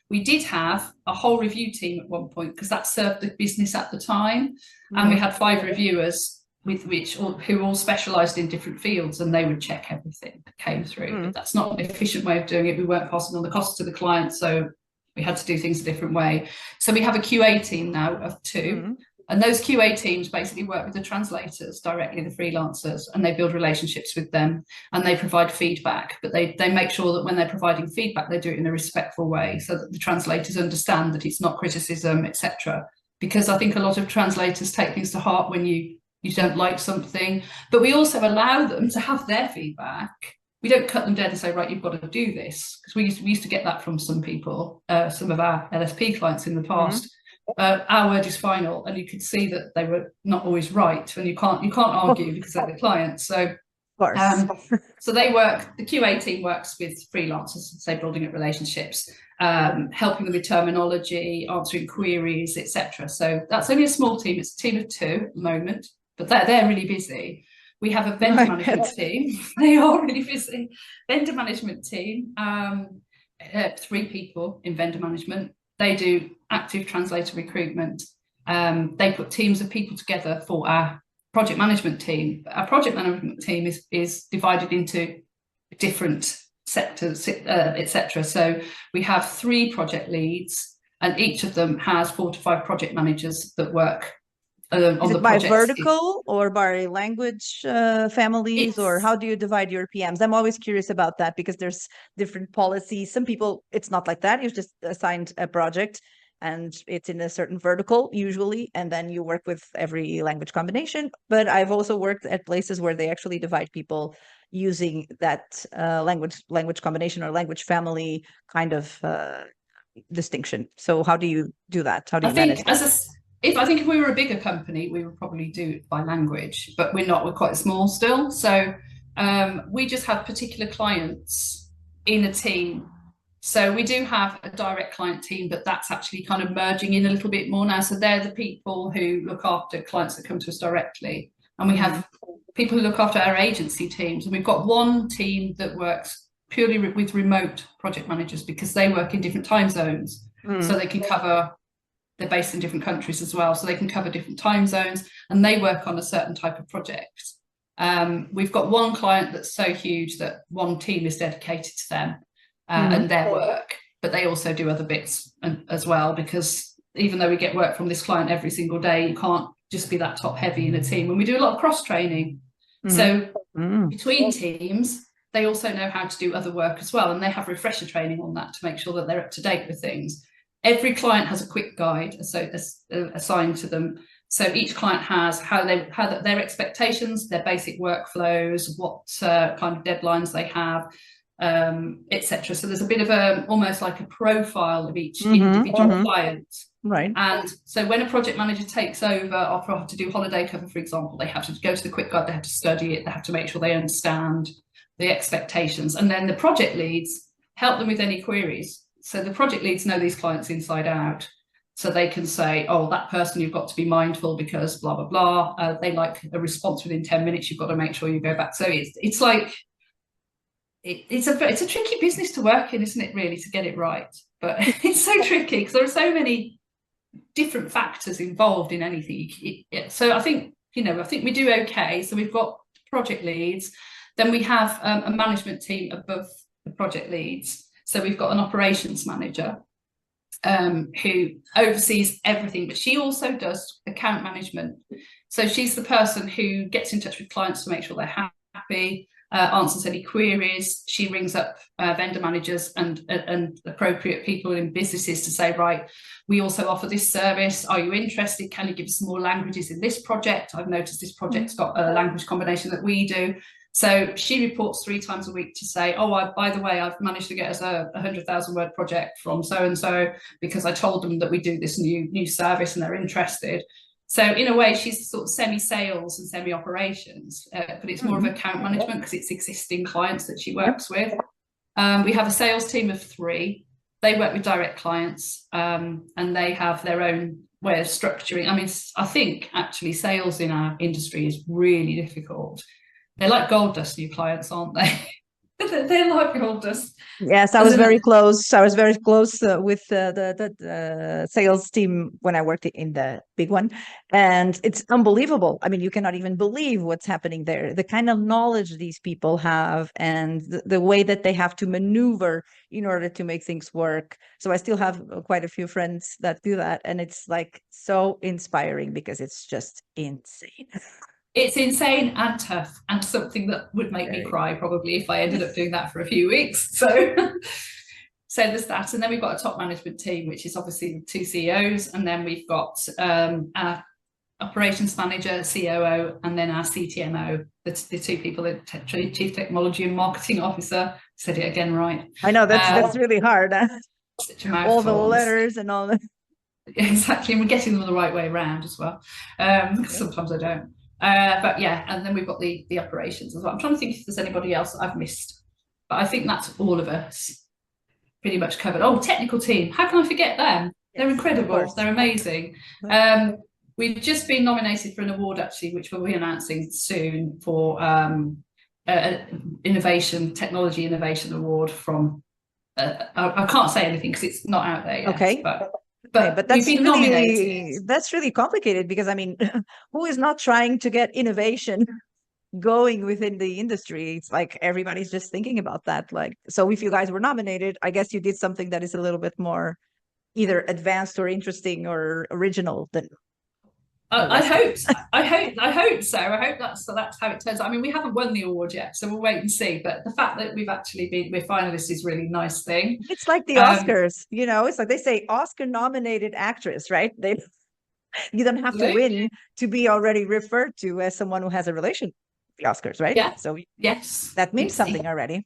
we did have a whole review team at one point because that served the business at the time, and we had 5 reviewers who all specialised in different fields, and they would check everything that came through. But that's not an efficient way of doing it. We weren't passing on the costs to the client, so we had to do things a different way. So we have a QA team now of 2, and those QA teams basically work with the translators directly, the freelancers, and they build relationships with them, and they provide feedback. But they make sure that when they're providing feedback, they do it in a respectful way so that the translators understand that it's not criticism, etc. Because I think a lot of translators take things to heart when you don't like something, but we also allow them to have their feedback. We don't cut them dead and say, right, you've got to do this, because we used to get that from some people, some of our LSP clients in the past. Our word is final, and you could see that they were not always right, and you can't argue because they're the client. So, so the QA team works with freelancers, say building up relationships, helping them with terminology, answering queries, etc. So that's only a small team. It's a team of 2 at the moment, but they're really busy. We have a vendor management team. They are really busy. Vendor management team, 3 people in vendor management. They do active translator recruitment. They put teams of people together for our project management team. Our project management team is divided into different sectors, etc. So we have 3 project leads, and each of them has 4 to 5 project managers that work is it by vertical or by language families, or how do you divide your PMs? I'm always curious about that because there's different policies. Some people, it's not like that. You're just assigned a project and it's in a certain vertical usually, and then you work with every language combination. But I've also worked at places where they actually divide people using that language combination or language family kind of distinction. So how do you do that? How do you manage that? I think if we were a bigger company, we would probably do it by language, but we're not. We're quite small still. So we just have particular clients in a team. So we do have a direct client team, but that's actually kind of merging in a little bit more now. So they're the people who look after clients that come to us directly. And we have people who look after our agency teams. And we've got one team that works purely with remote project managers because they work in different time zones. So they can cover... They're based in different countries as well, so they can cover different time zones, and they work on a certain type of project. We've got one client that's so huge that one team is dedicated to them and their work, but they also do other bits as well, because even though we get work from this client every single day, you can't just be that top heavy in a team. And we do a lot of cross training. So between teams, they also know how to do other work as well, and they have refresher training on that to make sure that they're up to date with things. every client has a quick guide assigned to them. So each client has their expectations, their basic workflows, what kind of deadlines they have, etc. So there's a bit of almost like a profile of each individual client. Right. And so when a project manager takes over or to do holiday cover, for example, they have to go to the quick guide, they have to study it, they have to make sure they understand the expectations. And then the project leads help them with any queries. So the project leads know these clients inside out. So they can say, oh, that person, you've got to be mindful because blah, blah, blah. They like a response within 10 minutes. You've got to make sure you go back. So it's like, it's a tricky business to work in, isn't it, really, to get it right? But it's so tricky because there are so many different factors involved in anything. So I think we do okay. So we've got project leads. Then we have a management team above the project leads. So we've got an operations manager who oversees everything, but she also does account management. So she's the person who gets in touch with clients to make sure they're happy, answers any queries. She rings up vendor managers and appropriate people in businesses to say, right, we also offer this service. Are you interested? Can you give us more languages in this project? I've noticed this project's got a language combination that we do. So she reports 3 times a week to say, oh, by the way, I've managed to get us a 100,000 word project from so-and-so because I told them that we do this new service and they're interested. So in a way, she's sort of semi-sales and semi-operations, but it's more of account management because it's existing clients that she works with. We have a sales team of 3. They work with direct clients and they have their own way of structuring. I mean, I think actually sales in our industry is really difficult. They're like gold dust, new clients, aren't they? They're like gold dust. Yes, I was very close. I was very close with the sales team when I worked in the big one. And it's unbelievable. I mean, you cannot even believe what's happening there. The kind of knowledge these people have and the way that they have to maneuver in order to make things work. So I still have quite a few friends that do that. And it's like so inspiring because it's just insane. It's insane and tough and something that would make me cry probably if I ended up doing that for a few weeks. So there's that. And then we've got a top management team, which is obviously the 2 CEOs. And then we've got our operations manager, COO, and then our CTMO, the 2 people, the Chief Technology and Marketing Officer. Said it again right. I know, that's really hard. All the letters and all that. Exactly. And we're getting them the right way around as well. Sometimes I don't. But yeah, and then we've got the operations as well. I'm trying to think if there's anybody else that I've missed, but I think that's all of us pretty much covered. Oh, technical team, how can I forget them? They're incredible, they're amazing. We've just been nominated for an award actually, which we'll be announcing soon for technology innovation award from I can't say anything because it's not out there yet. Okay. But that's really complicated because I mean, who is not trying to get innovation going within the industry? It's like everybody's just thinking about that. Like, so if you guys were nominated, I guess you did something that is a little bit more either advanced or interesting or original than. I hope so. I hope that's how it turns out. I mean, we haven't won the award yet, so we'll wait and see. But the fact that we're finalists is really nice thing. It's like the Oscars, it's like they say Oscar nominated actress, right? You don't have to win to be already referred to as someone who has a relation with the Oscars, right? Yeah. So yes, that means something already.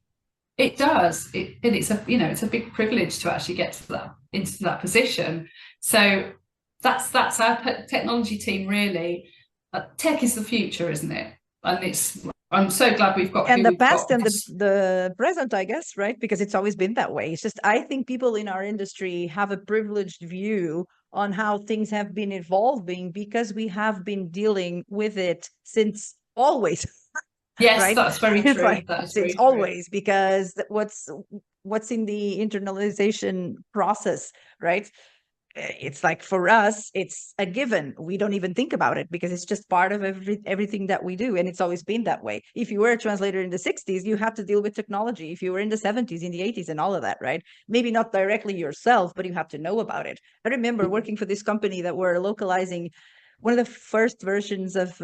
It does. It's a big privilege to actually get into that position. So that's our technology team really. Tech is the future, isn't it? And I'm so glad we've got. And the past and the present, I guess, right? Because it's always been that way. It's just I think people in our industry have a privileged view on how things have been evolving because we have been dealing with it since always. Yes, right? That's very true. Like, since always, because what's in the internalization process, right? It's like for us, it's a given. We don't even think about it because it's just part of everything that we do. And it's always been that way. If you were a translator in the 60s, you had to deal with technology. If you were in the 70s, in the 80s and all of that, right? Maybe not directly yourself, but you have to know about it. I remember working for this company that were localizing one of the first versions of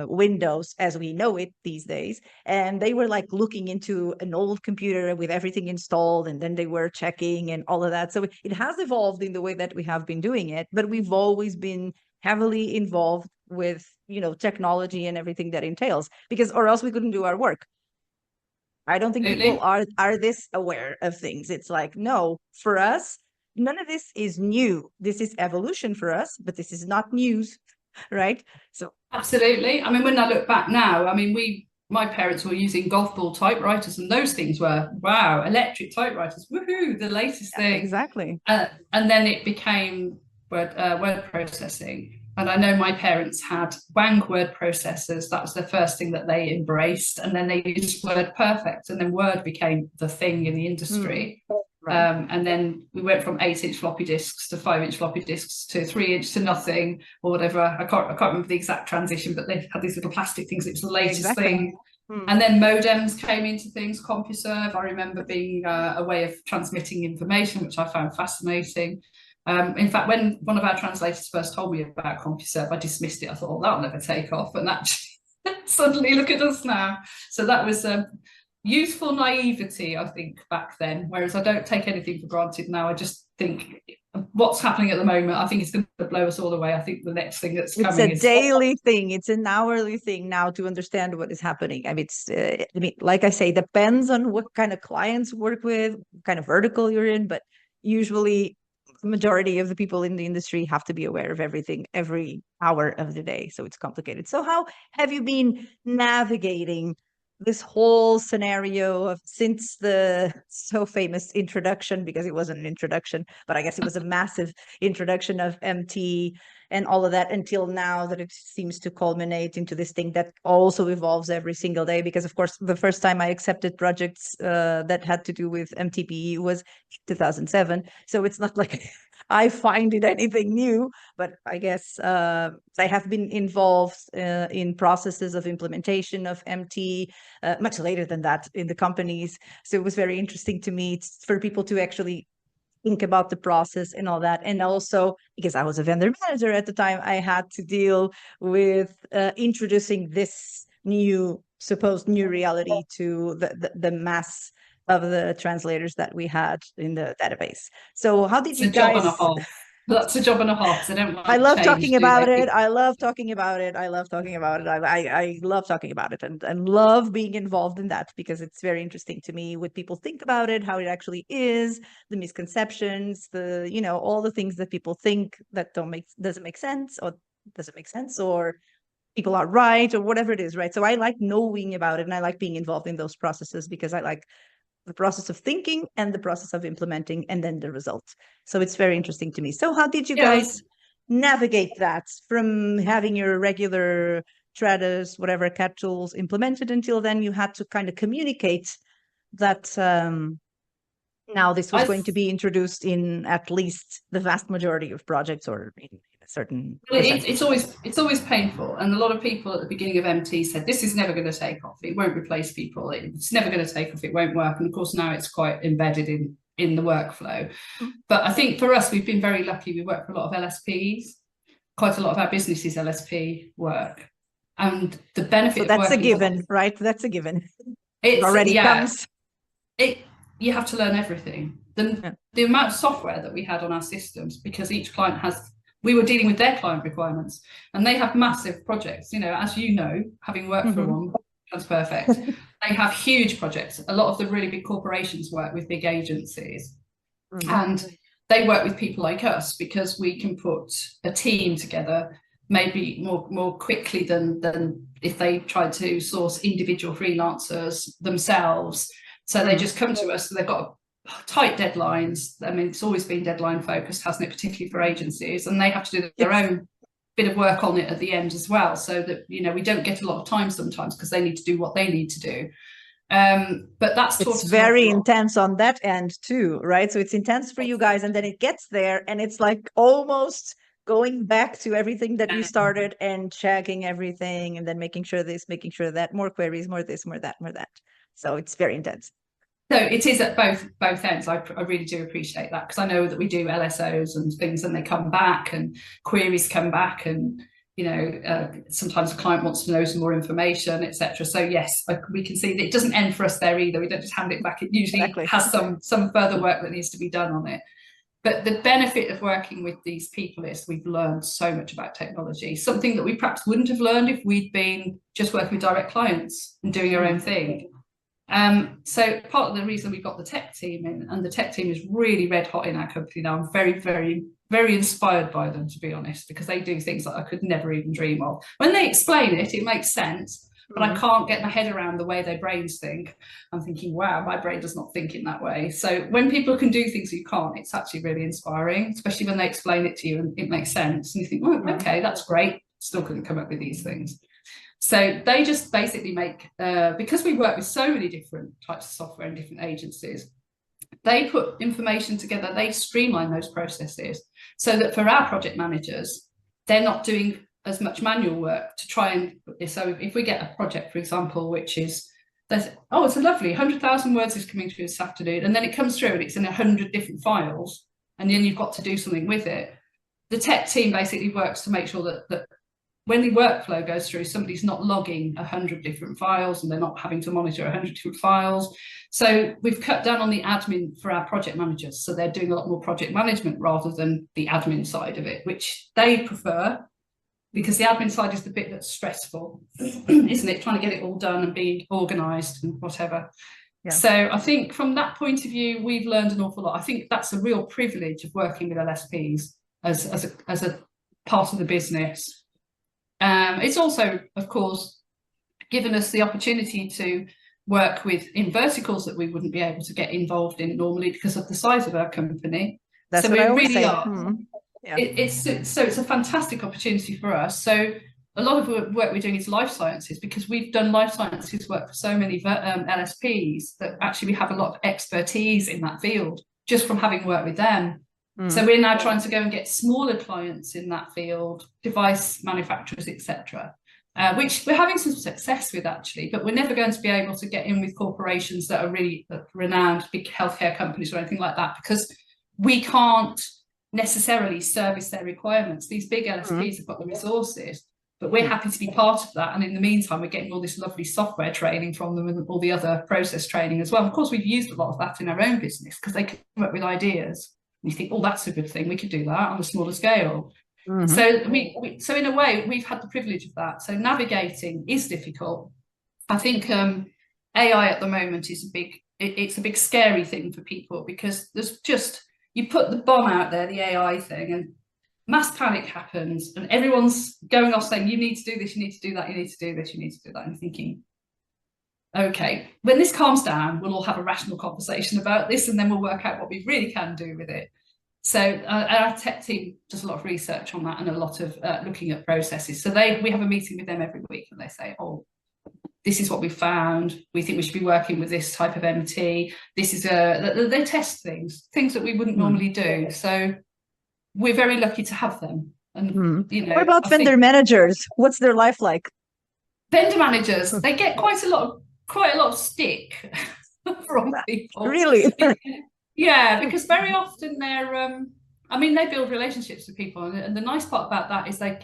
Windows as we know it these days. And they were like looking into an old computer with everything installed, and then they were checking and all of that. So it has evolved in the way that we have been doing it, but we've always been heavily involved with, technology and everything that entails, because or else we couldn't do our work. I don't think people are this aware of things. It's like, no, for us, none of this is new. This is evolution for us, but this is not news, right? So Absolutely. I mean, when I look back now, I mean, my parents were using golf ball typewriters, and those things were, wow, electric typewriters, woohoo, the latest thing. exactly. And then it became word processing. And I know my parents had Wang word processors. That was the first thing that they embraced. And then they used Word Perfect. And then Word became the thing in the industry. Right. And then we went from 8-inch floppy disks to 5-inch floppy disks to 3-inch to nothing or whatever. I can't remember the exact transition, but they had these little plastic things. It was the latest thing. And then modems came into things, CompuServe. I remember being a way of transmitting information, which I found fascinating. In fact, when one of our translators first told me about CompuServe, I dismissed it. I thought, oh, that'll never take off. And that suddenly, look at us now. So that was youthful naivety, I think, back then. Whereas I don't take anything for granted now. I just think what's happening at the moment, I think it's going to blow us all away. I think the next thing that's coming is... It's a daily thing. It's an hourly thing now to understand what is happening. I mean, like I say, depends on what kind of clients work with, what kind of vertical you're in, but usually the majority of the people in the industry have to be aware of everything every hour of the day. So it's complicated. So how have you been navigating this whole scenario of, since the so famous introduction, because it wasn't an introduction, but I guess it was a massive introduction of MT and all of that, until now that it seems to culminate into this thing that also evolves every single day? Because of course, the first time I accepted projects that had to do with MTPE was 2007. So it's not like I find it anything new, but I guess I have been involved in processes of implementation of MT much later than that in the companies. So it was very interesting to me for people to actually think about the process and all that. And also, because I was a vendor manager at the time, I had to deal with introducing this supposed new reality to the mass of the translators that we had in the database. So how did you guys... That's a job and a half. So I love talking about it. I love talking about it. I love talking about it. I love talking about it, and love being involved in that, because it's very interesting to me what people think about it, how it actually is, the misconceptions, all the things that people think that doesn't make sense, or people are right, or whatever it is, right? So I like knowing about it, and I like being involved in those processes, because I like the process of thinking and the process of implementing, and then the result. So it's very interesting to me. So how did you guys navigate that from having your regular Trados, whatever CAT tools implemented, until then you had to kind of communicate that now this was going to be introduced in at least the vast majority of projects, or in a certain... It's always painful, and a lot of people at the beginning of MT said this is never going to take off, it won't replace people, it's never going to take off, it won't work. And of course now it's quite embedded in the workflow. But I think for us, we've been very lucky. We work for a lot of LSPs. Quite a lot of our business is LSP work, and the benefit of that's a given, right? That's a given. It already comes. You have to learn everything. The amount of software that we had on our systems, because each client we were dealing with their client requirements, and they have massive projects. As you know, having worked for one, that's perfect. They have huge projects. A lot of the really big corporations work with big agencies, and they work with people like us, because we can put a team together maybe more quickly than if they tried to source individual freelancers themselves. So they just come to us. So they've got tight deadlines. I mean, it's always been deadline focused, hasn't it, particularly for agencies, and they have to do their own bit of work on it at the end as well, so that we don't get a lot of time sometimes, because they need to do what they need to do. But it's very intense on that end too, right? So it's intense for you guys, and then it gets there, and it's like almost going back to everything that you started and checking everything, and then making sure this, making sure that, more queries, more this, more that, more that. So it's very intense. So it is at both ends. I really do appreciate that, because I know that we do LSOs and things, and they come back, and queries come back, and sometimes a client wants to know some more information, etc. So yes, we can see that it doesn't end for us there either. We don't just hand it back. It usually has some further work that needs to be done on it. But the benefit of working with these people is we've learned so much about technology, something that we perhaps wouldn't have learned if we'd been just working with direct clients and doing our own thing. So part of the reason we got the tech team in, and the tech team is really red hot in our company now. I'm very, very, very inspired by them, to be honest, because they do things that I could never even dream of. When they explain it, it makes sense, but I can't get my head around the way their brains think. I'm thinking, wow, my brain does not think in that way. So when people can do things you can't, it's actually really inspiring, especially when they explain it to you and it makes sense. And you think, oh, okay, that's great. Still couldn't come up with these things. So they just basically make, because we work with so many different types of software and different agencies, they put information together, they streamline those processes so that for our project managers, they're not doing as much manual work to try and, so if we get a project, for example, which is, it's a lovely 100,000 words is coming through this afternoon, and then it comes through and it's in 100 different files, and then you've got to do something with it. The tech team basically works to make sure that when the workflow goes through, somebody's not logging 100 different files, and they're not having to monitor 100 different files. So we've cut down on the admin for our project managers. So they're doing a lot more project management rather than the admin side of it, which they prefer, because the admin side is the bit that's stressful, isn't it? Trying to get it all done and be organised and whatever. Yeah. So I think from that point of view, we've learned an awful lot. I think that's a real privilege of working with LSPs as a part of the business. It's also, of course, given us the opportunity to work in verticals that we wouldn't be able to get involved in normally because of the size of our company. That's so what we I always really say. are. Yeah. It's a fantastic opportunity for us. So a lot of the work we're doing is life sciences, because we've done life sciences work for so many LSPs that actually we have a lot of expertise in that field just from having worked with them. So we're now trying to go and get smaller clients in that field, device manufacturers, etc., which we're having some success with actually, but we're never going to be able to get in with corporations that are really renowned big healthcare companies or anything like that, because we can't necessarily service their requirements. These big LSPs have got the resources, but we're happy to be part of that. And in the meantime, we're getting all this lovely software training from them and all the other process training as well. Of course, we've used a lot of that in our own business because they come up with ideas. You think, oh, that's a good thing. We could do that on a smaller scale. So so in a way, we've had the privilege of that. So navigating is difficult. I think AI at the moment is it's a big scary thing for people, because there's just, you put the bomb out there, the AI thing, and mass panic happens, and everyone's going off saying, you need to do this, you need to do that, you need to do this, you need to do that. And you're thinking, okay, when this calms down, we'll all have a rational conversation about this, and then we'll work out what we really can do with it. So our tech team does a lot of research on that and a lot of looking at processes. So we have a meeting with them every week, and they say, oh, this is what we found. We think we should be working with this type of MT. This is they test things that we wouldn't normally do. So we're very lucky to have them. And what about vendor managers? What's their life like? Vendor managers, they get quite a lot of stick from people. Really? Yeah, because very often they build relationships with people, and the nice part about that is they're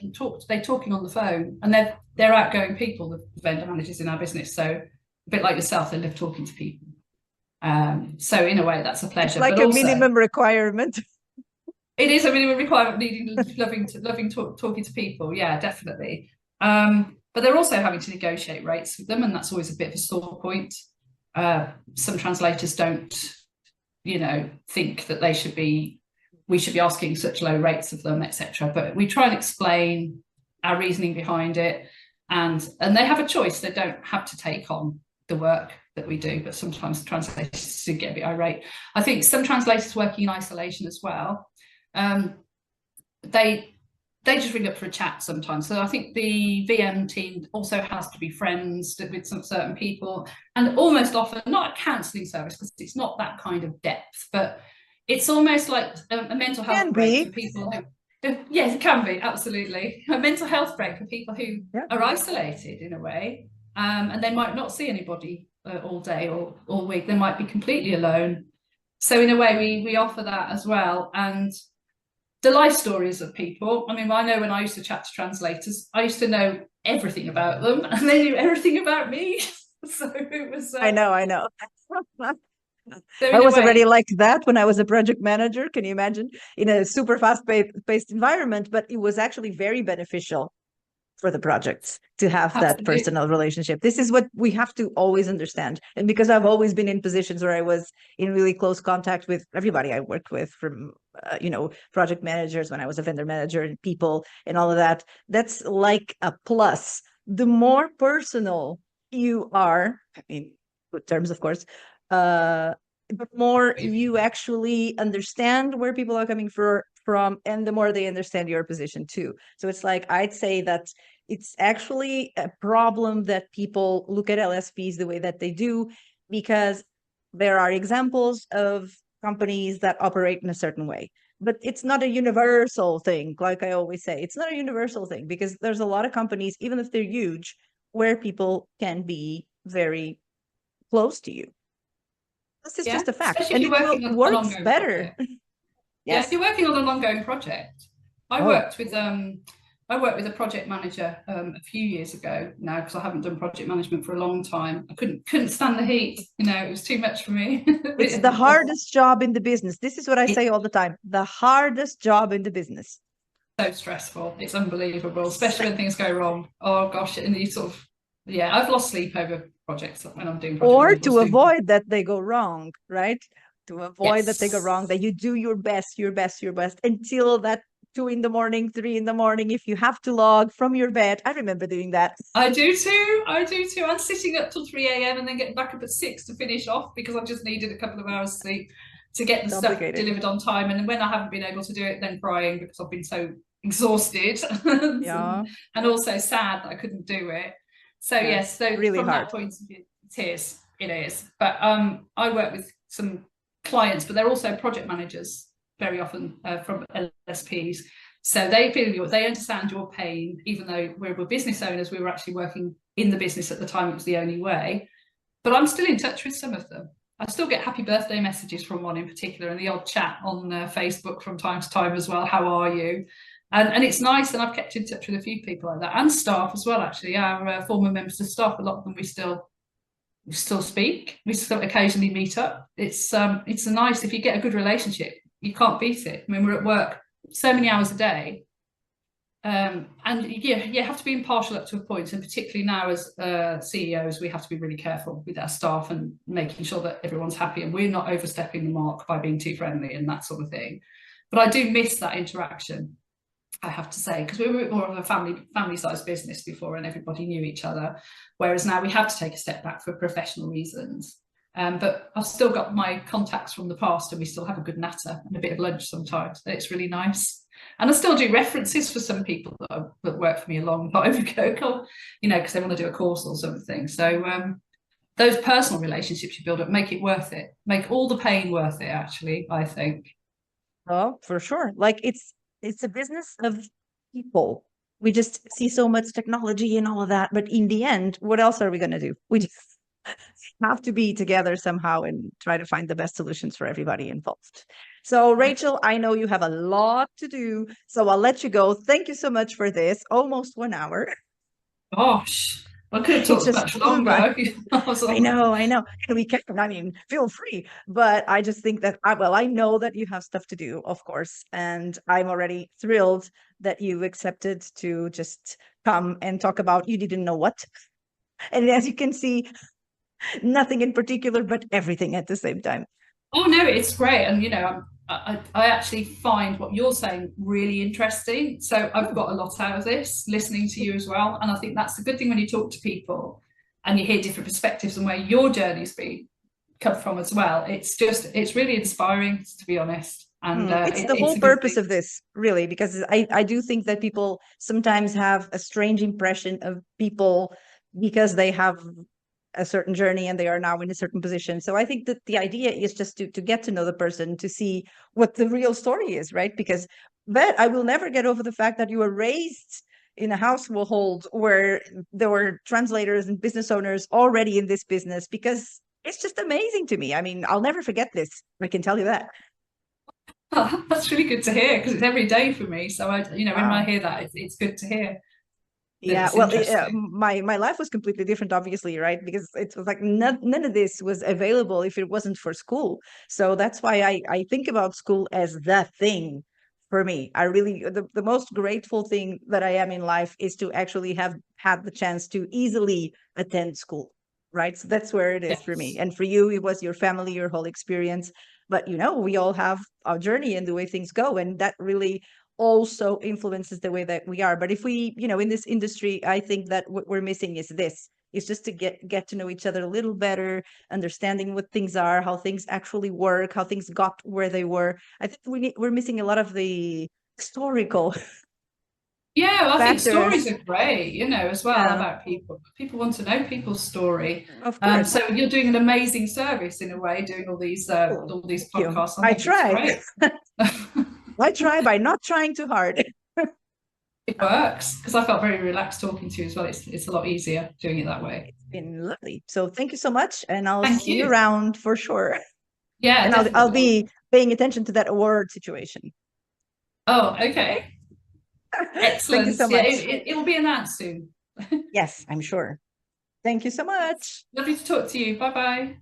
talking on the phone, and they're outgoing people, the vendor managers in our business. So a bit like yourself, they love talking to people. So in a way, that's a pleasure. It's like a minimum requirement. It is a minimum requirement, loving talking to people. Yeah, definitely. But they're also having to negotiate rates with them, and that's always a bit of a sore point. Some translators don't, think that we should be asking such low rates of them, etc. But we try and explain our reasoning behind it, and they have a choice. They don't have to take on the work that we do, but sometimes translators do get a bit irate. I think some translators working in isolation as well, they just ring up for a chat sometimes. So I think the VM team also has to be friends with some certain people, and almost often not a counselling service, because it's not that kind of depth, but it's almost like a mental health break for people who, yes, it can be, absolutely. A mental health break for people who are isolated in a way, and they might not see anybody all day or all week. They might be completely alone. So in a way, we offer that as well. And the life stories of people. I mean, I know when I used to chat to translators, I used to know everything about them, and they knew everything about me. So it was. I know, I know. So I in a was already way, like that when I was a project manager. Can you imagine? In a super fast-paced environment, but it was actually very beneficial for the projects to have that absolutely. personal relationship. This is what we have to always understand. And because I've always been in positions where I was in really close contact with everybody I worked with, from project managers when I was a vendor manager, and people and all of that, that's like a plus. The more personal you are, I mean, good terms, of course, the more you actually understand where people are coming from, and the more they understand your position too. So it's like, I'd say that it's actually a problem that people look at LSPs the way that they do, because there are examples of companies that operate in a certain way. But it's not a universal thing. Like I always say, it's not a universal thing, because there's a lot of companies, even if they're huge, where people can be very close to you. This is Yeah, just a fact. especially if And you're it working on an works ongoing better. project. Yeah, if Yes. you're working on an ongoing project. I Oh, worked with I worked with a project manager a few years ago now, because I haven't done project management for a long time. I couldn't stand the heat. It was too much for me. it's the It was hardest job in the business. This is what I say it's all the time. The hardest job in the business. so stressful. It's unbelievable, especially when things go wrong. Oh gosh, and you sort of yeah, I've lost sleep over projects when I'm doing project Or management or to student. avoid that they go wrong, right? To avoid that they go wrong, Yes. that you do your best until that 2 in the morning, 3 in the morning, if you have to log from your bed. I remember doing that. I do too. I do too. I'm sitting up till 3 a.m. and then getting back up at 6 to finish off, because I just needed a couple of hours sleep to get the stuff Complicated. delivered on time. And then when I haven't been able to do it, then crying because I've been so exhausted Yeah. and also sad that I couldn't do it. So yes, Yes. so Really from that hard. point of view, it is. It is. But I work with some clients, but they're also project managers very often from LSPs. So they understand your pain, even though we're business owners, we were actually working in the business at the time, it was the only way. But I'm still in touch with some of them. I still get happy birthday messages from one in particular, and the odd chat on Facebook from time to time as well. How are you? And it's nice, and I've kept in touch with a few people like that, and staff as well. Actually, our former members of staff, a lot of them we still speak. We still occasionally meet up. It's a nice, if you get a good relationship, you can't beat it. I mean, we're at work so many hours a day, and yeah, you have to be impartial up to a point, and particularly now as CEOs, we have to be really careful with our staff and making sure that everyone's happy and we're not overstepping the mark by being too friendly and that sort of thing. But I do miss that interaction, I have to say, because we were more of a family-sized business before, and everybody knew each other. Whereas now we have to take a step back for professional reasons. But I've still got my contacts from the past, and we still have a good natter and a bit of lunch sometimes. It's really nice. And I still do references for some people that worked for me a long time ago, because they want to do a course or something. So those personal relationships you build up make it worth it, make all the pain worth it, actually, I think. Oh, for sure. Like it's a business of people. We just see so much technology and all of that, but in the end, what else are we going to do? We just have to be together somehow and try to find the best solutions for everybody involved. So, Rachel, I know you have a lot to do, so I'll let you go. Thank you so much for this. Almost 1 hour. Gosh, I could have It talked just much flew by. longer. I was I like, know, I know. And we can, I mean, feel free. But I just think that, well, I know that you have stuff to do, of course. And I'm already thrilled that you accepted to just come and talk about you didn't know what. And as you can see, nothing in particular, but everything at the same time. oh no, it's great. And I actually find what you're saying really interesting. So I've got a lot out of this listening to you as well. And I think that's the good thing when you talk to people and you hear different perspectives and where your journey's been come from as well. It's really inspiring, to be honest. And It's the it's whole a good purpose thing. of this, really, because I do think that people sometimes have a strange impression of people because they have a certain journey and they are now in a certain position. So I think that the idea is just to get to know the person, to see what the real story is, right? Because but I will never get over the fact that you were raised in a household where there were translators and business owners already in this business, because it's just amazing to me. I mean, I'll never forget this. I can tell you that. Oh, that's really good to hear because it's every day for me. So when I Wow. hear that, it's good to hear that Yeah, it's well, interesting. my life was completely different, obviously, right? Because it was like none of this was available if it wasn't for school. So that's why I think about school as the thing for me. I really the most grateful thing that I am in life is to actually have had the chance to easily attend school, right? So that's where it is for me. Yes. And for you, it was your family, your whole experience. But we all have our journey and the way things go, and that really also influences the way that we are. But if we, in this industry, I think that what we're missing is this. It's just to get to know each other a little better, understanding what things are, how things actually work, how things got where they were. I think we're missing a lot of the historical Yeah, well, I think stories factors. are great, as well Yeah, about people. People want to know people's story. of course. So you're doing an amazing service in a way, doing Oh, all these thank you. podcasts. I I think it's try. great. I try by not trying too hard. It works because I felt very relaxed talking to you as well. It's a lot easier doing it that way. It's been lovely. So thank you so much, and I'll Thank see you you. around for sure. Yeah, And I'll definitely. be paying attention to that award situation. Oh, okay. Thank you Excellent. so Yeah, much. it'll be announced soon. Yes, I'm sure. Thank you so much. Lovely to talk to you. Bye bye.